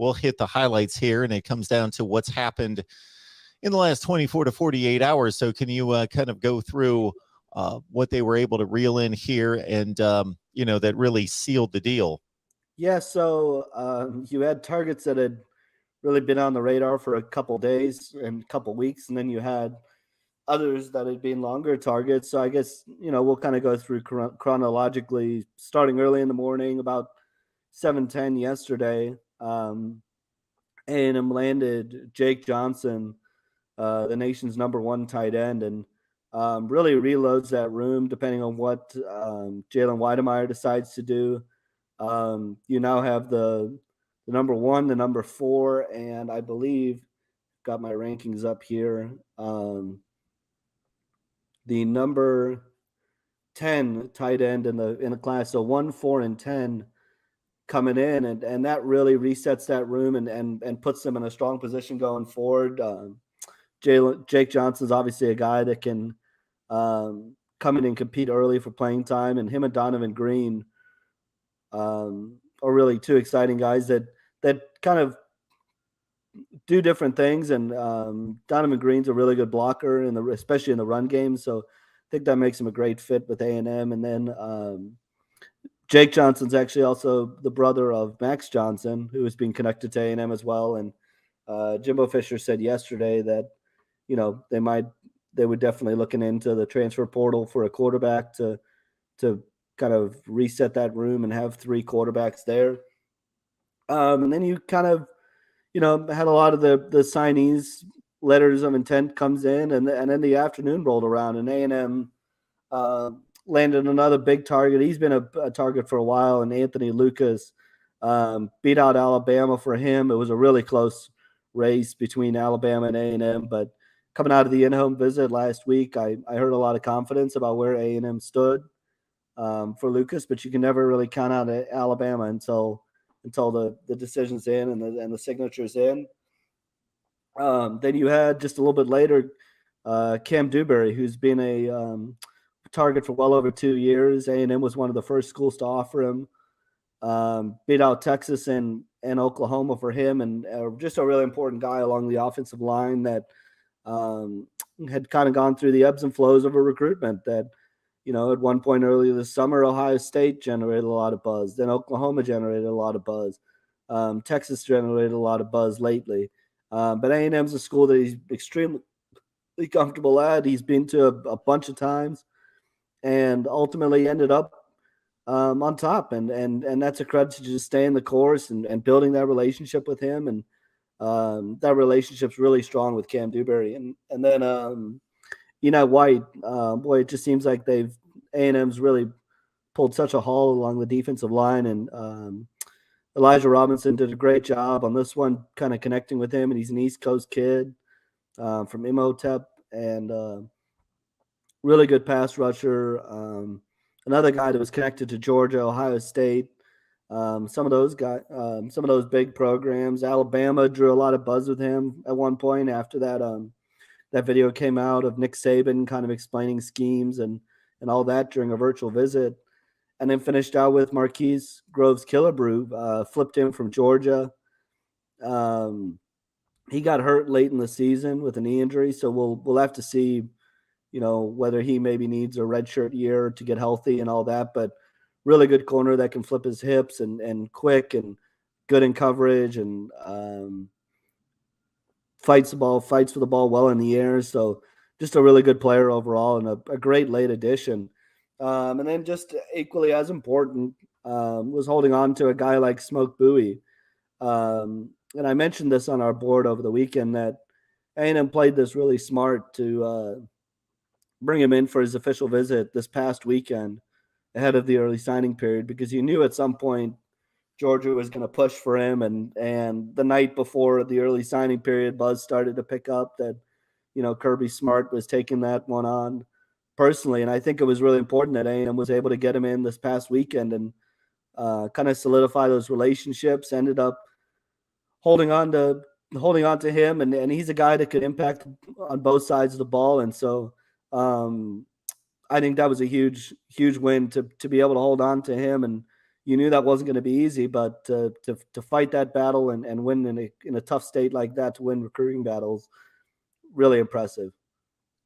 we'll hit the highlights here, and it comes down to what's happened in the last 24 to 48 hours. So can you kind of go through what they were able to reel in here and, that really sealed the deal? Yeah, so you had targets that had really been on the radar for a couple days and a couple weeks, and then you had others that had been longer targets. So I guess we'll kind of go through chronologically, starting early in the morning, about 7:10 yesterday. A&M landed Jake Johnson, the nation's number one tight end, and really reloads that room depending on what Jalen Weidemeyer decides to do. You now have the number one, the number four, and I believe got my rankings up here. The number 10 tight end in the class, so 1, 4, and 10 coming in, and that really resets that room and puts them in a strong position going forward. Jake Johnson's obviously a guy that can come in and compete early for playing time, and him and Donovan Green are really two exciting guys that kind of do different things. And Donovan Green's a really good blocker, especially in the run game. So I think that makes him a great fit with A&M. And then Jake Johnson's actually also the brother of Max Johnson, who is being connected to A&M as well. And Jimbo Fisher said yesterday that they would definitely looking into the transfer portal for a quarterback to kind of reset that room and have three quarterbacks there. And then you kind of, had a lot of the signees, letters of intent comes in, and then the afternoon rolled around, and A&M landed another big target. He's been a target for a while, and Anthony Lucas beat out Alabama for him. It was a really close race between Alabama and A&M, but coming out of the in-home visit last week, I heard a lot of confidence about where A&M stood for Lucas, but you can never really count out Alabama until the decision's in and the signature's in. Then you had just a little bit later Cam Dewberry, who's been a target for well over 2 years. A&M was one of the first schools to offer him. Beat out Texas and Oklahoma for him, and just a really important guy along the offensive line that had kind of gone through the ebbs and flows of a recruitment that, at one point earlier this summer, Ohio State generated a lot of buzz. Then Oklahoma generated a lot of buzz. Texas generated a lot of buzz lately. But A&M's a school that he's extremely comfortable at. He's been to a bunch of times and ultimately ended up on top. And that's a credit to just staying the course and building that relationship with him. And that relationship's really strong with Cam Dewberry. And then White, boy, it just seems like A&M's really pulled such a haul along the defensive line, and Elijah Robinson did a great job on this one, kind of connecting with him, and he's an East Coast kid from Imhotep, and really good pass rusher. Another guy that was connected to Georgia, Ohio State, some of those big programs. Alabama drew a lot of buzz with him at one point after that video came out of Nick Saban kind of explaining schemes and all that during a virtual visit. And then finished out with Marquise Groves Killebrew, flipped him from Georgia. He got hurt late in the season with a knee injury, so we'll have to see, whether he maybe needs a redshirt year to get healthy and all that. But really good corner that can flip his hips and quick and good in coverage and fights for the ball well in the air. So just a really good player overall and a great late addition. And then just equally as important was holding on to a guy like Smoke Bowie. And I mentioned this on our board over the weekend that A&M played this really smart to bring him in for his official visit this past weekend ahead of the early signing period, because you knew at some point Georgia was going to push for him. And the night before the early signing period, buzz started to pick up that, Kirby Smart was taking that one on personally. And I think it was really important that A&M was able to get him in this past weekend and kind of solidify those relationships. Ended up holding on to him, and he's a guy that could impact on both sides of the ball. And so I think that was a huge win to be able to hold on to him and you knew that wasn't going to be easy, but to fight that battle and win in a tough state like that, to win recruiting battles, really impressive.